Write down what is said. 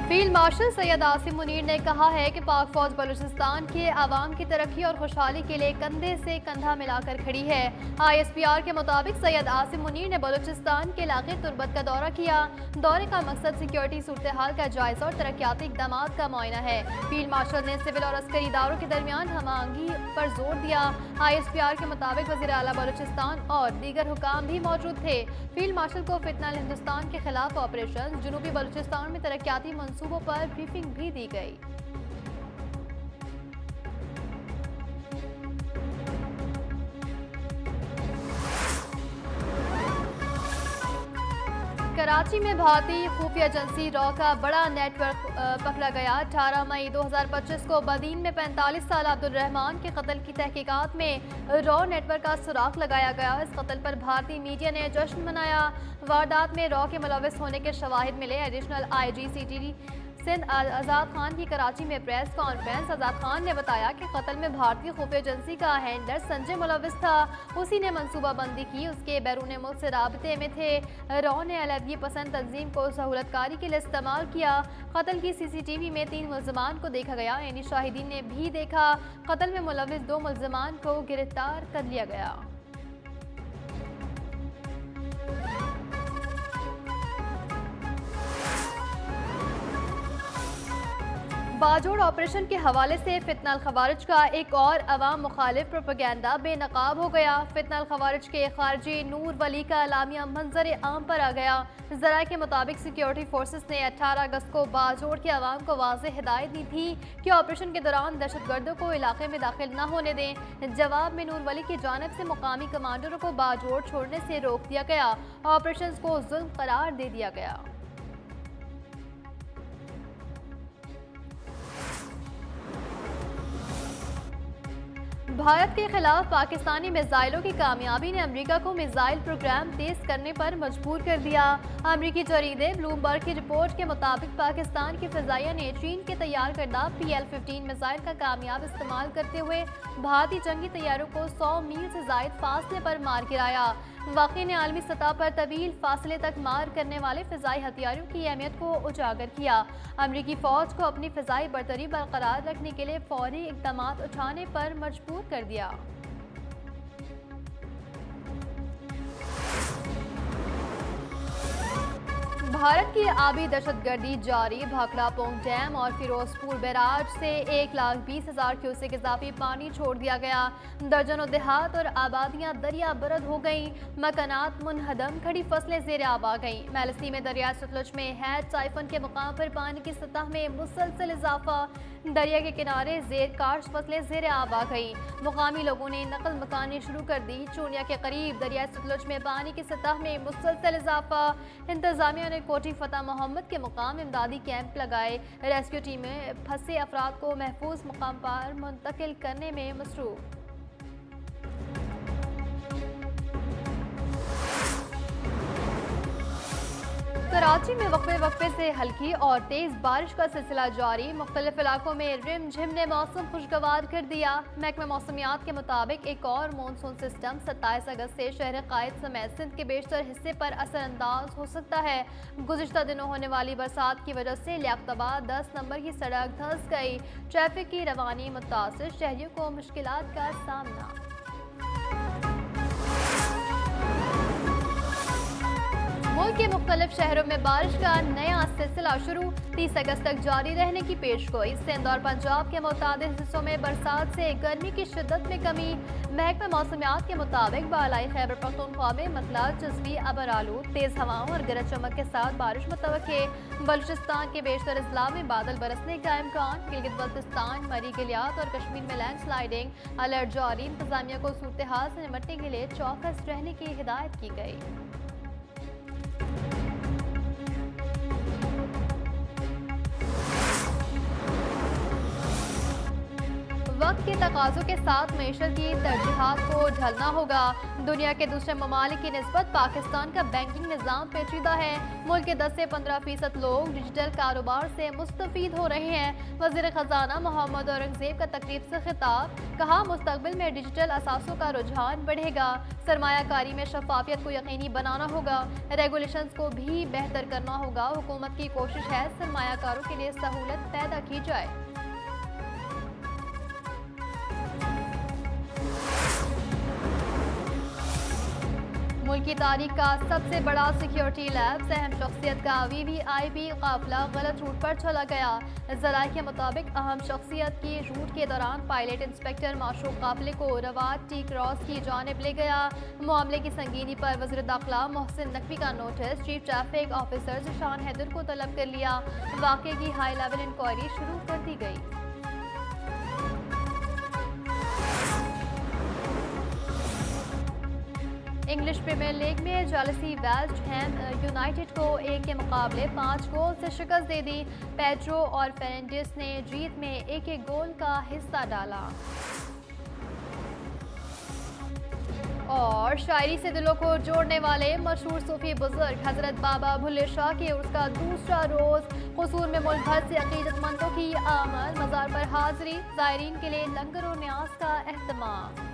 Field marshal Syed Asim Munir ने कहा है कि पाक फौज बलूचिस्तान के आवाम की तरक्की और खुशहाली के लिए कंधे से कंधा मिलाकर खड़ी है। ISPR के मुताबिक सैयद आसिम मुनीर ने बलूचिस्तान के इलाके तुर्बत का दौरा किया। दौरे का मकसद सिक्योरिटी सूरत हाल का जायजा और तरक्याती इकदाम का मुआयना है। फील्ड मार्शल ने सिविल और अस्करी इदारों के दरमियान हमआहंगी पर जोर दिया। ISPR के मुताबिक वज़ीर आला बलूचिस्तान और दीगर हुकाम भी मौजूद थे। फील्ड मार्शल को फितना हिंदुस्तान के खिलाफ ऑपरेशन जनूबी बलूचिस्तान में तरक्याती मंसूबों पर ब्रीफिंग भी दी गई। कराची में भारतीय खुफिया एजेंसी रॉ का बड़ा नेटवर्क पकड़ा गया। 18 मई 2025 को बदीन में 45 साल अब्दुल रहमान के कत्ल की तहकीकात में रॉ नेटवर्क का सुराग लगाया गया। इस कत्ल पर भारतीय मीडिया ने जश्न मनाया। वारदात में रॉ के मुलविस होने के शवाहिद मिले। एडिशनल IG CTD सिंध आज़ाद खान की कराची में प्रेस कॉन्फ्रेंस। आज़ाद खान ने बताया कि कत्ल में भारतीय खुफिया एजेंसी का हैंडलर संजय मुलविस था। उसी ने मनसूबाबंदी की। उसके बैरून मुल्क से राबते में थे। रॉ ने अलहदगी पसंद तंजीम को सहूलतकारी के लिए इस्तेमाल किया। कत्ल की CCTV में 3 मुल्ज़िमान को देखा गया। यानी शाहिदीन ने भी देखा। कत्ल में मुलविस 2 मुल्ज़िमान को गिरफ्तार कर लिया गया। बाजोड़ ऑपरेशन के हवाले से फितनल खवारिज का एक और अवाम मुखालिफ प्रोपेगेंडा बेनकाब हो गया। फितनल खवारिज के खारजी नूर वली का अलामिया मंजर आम पर आ गया। जराये के मुताबिक सिक्योरिटी फोर्सेस ने 18 अगस्त को बाजोड़ के अवाम को वाज़ेह हिदायत दी थी कि ऑपरेशन के दौरान दहशतगर्दों को इलाके में दाखिल न होने दें। जवाब में नूर वली की जानिब से मुकामी कमांडरों को बाजोड़ छोड़ने से रोक दिया गया। ऑपरेशन को जुल्म करार दे दिया गया। भारत के खिलाफ पाकिस्तानी मिसाइलों की कामयाबी ने अमेरिका को मिसाइल प्रोग्राम तेज करने पर मजबूर कर दिया। अमेरिकी जरीदे ब्लूमबर्ग की रिपोर्ट के मुताबिक पाकिस्तान की फ़िज़ाइया ने चीन के तैयार करदा PL-15 मिसाइल का कामयाब इस्तेमाल करते हुए भारतीय जंगी तैयारों को 100 मील से ज़ायद फासले पर मार गिराया। वाक़े ने आलमी सतह पर तवील फासले तक मार करने वाले फ़िज़ाई हथियारों की अहमियत को उजागर किया। अमेरिकी फ़ौज को अपनी फ़िज़ाई बरतरी बरकरार रखने के लिए फौरी इक़दाम उठाने पर मजबूर कर दिया। भारत की आबी दहशतगर्दी जारी। भाखड़ा पोंग डैम और फिरोजपुर बैराज से 1,20,000 क्यूसेक इजाफी पानी छोड़ दिया गया। दर्जनों देहात और आबादियां दरिया बरद हो गईं। मकानात मुनहदम, खड़ी फसलें ज़ेर आब आ गईं। मेलसी में दरिया सतलुज में हैड टाइफन के मुकाम पर पानी की सतह में मुसलसल इजाफा। दरिया के किनारे ज़ेर काश्त फसलें ज़ेर आब आ गईं। मुकामी लोगों ने नकल मकानी शुरू कर दी। चूनिया के करीब दरिया सतलुज में पानी की सतह में मुसलसल इजाफा। इंतजामिया ने कोठी फतेह मोहम्मद के मुकाम इमदादी कैंप लगाए। रेस्क्यू टीमें फंसे अफराद को महफूज मुकाम पर मुंतकिल करने में मसरूफ। कराची में वक्फे से हल्की और तेज बारिश का सिलसिला जारी। मुख्तलिफ इलाकों में रिम झिम ने मौसम खुशगवार कर दिया। महकमा मौसमियात के मुताबिक एक और मानसून सिस्टम 27 अगस्त से शहर कायद समेत सिंध के बेशतर हिस्से पर असरअंदाज हो सकता है। गुज़िश्ता दिनों होने वाली बरसात की वजह से लियाकताबाद 10 नंबर की सड़क धंस गई। ट्रैफिक की रवानी मुतासिर, शहरियों को मुश्किलात का सामना। मुल्क के मुख्तलिफ शहरों में बारिश का नया सिलसिला शुरू। 30 अगस्त तक जारी रहने की पेशगोई। सिंध और पंजाब के मुताबिक हिस्सों में बरसात से गर्मी की शिद्दत में कमी। महकमा मौसमियात के मुताबिक बालाई खैबर पख्तूनख्वा में मतला, जज़वी, अबर आलूद, तेज हवाओं और गरज चमक के साथ बारिश मुतवक्के। बलूचिस्तान के बेशतर अजला में बादल बरसने का इम्कान। गिलगित बल्तिस्तान, मरी गिलियात और कश्मीर में लैंडस्लाइडिंग अलर्ट जारी। इंतजामिया को सूरत हाल से निपटने के लिए चौकस रहने की हिदायत की गई। वक्त के तकाज़ों के साथ मैशत की तरजीहात को ढलना होगा। दुनिया के दूसरे ममालिक की निस्बत पाकिस्तान का बैंकिंग निज़ाम पेचीदा है। मुल्क के 10 से 15% लोग डिजिटल कारोबार से मुस्तफ़ीद हो रहे हैं। वज़ीर ख़जाना मोहम्मद औरंगज़ेब का तकरीब से खिताब, कहा मुस्तक़बिल में डिजिटल असासों का रुझान बढ़ेगा। सरमायाकारी में शफाफियत को यकीनी बनाना होगा। रेगुलेशंस को भी बेहतर करना होगा। हुकूमत की कोशिश है सरमायाकारों के लिए सहूलत पैदा की जाए। मुल्क की तारीख का सबसे बड़ा सिक्योरिटी लैब अहम शख्सियत का VVIP काफिला गलत रूट पर चला गया। ज़राए के मुताबिक अहम शख्सियत की रूट के दौरान पायलट इंस्पेक्टर माशूक काफिले को रवात टी क्रॉस की जानिब ले गया। मामले की संगीनी पर वज़ीर दाखिला मोहसिन नकवी का notice chief traffic officer Zeeshan Haider को तलब कर लिया। वाक़े की हाई लेवल इंक्वायरी शुरू कर दी गई। इंग्लिश प्रीमियर लीग में चेल्सी वेस्ट हैम यूनाइटेड को 1 के मुकाबले 5 गोल से शिकस्त दे दी। पेड्रो और फेरेंडिस ने जीत में एक गोल का हिस्सा डाला। और शायरी से दिलों को जोड़ने वाले मशहूर सूफी बुजुर्ग हजरत बाबा भुल्ले शाह के उसका दूसरा रोज कसूर में मुल्क भर से अकीदतमंदों की आमद, मज़ार पर हाजिरी, ज़ायरीन के लिए लंगर और न्याज का एहतमाम।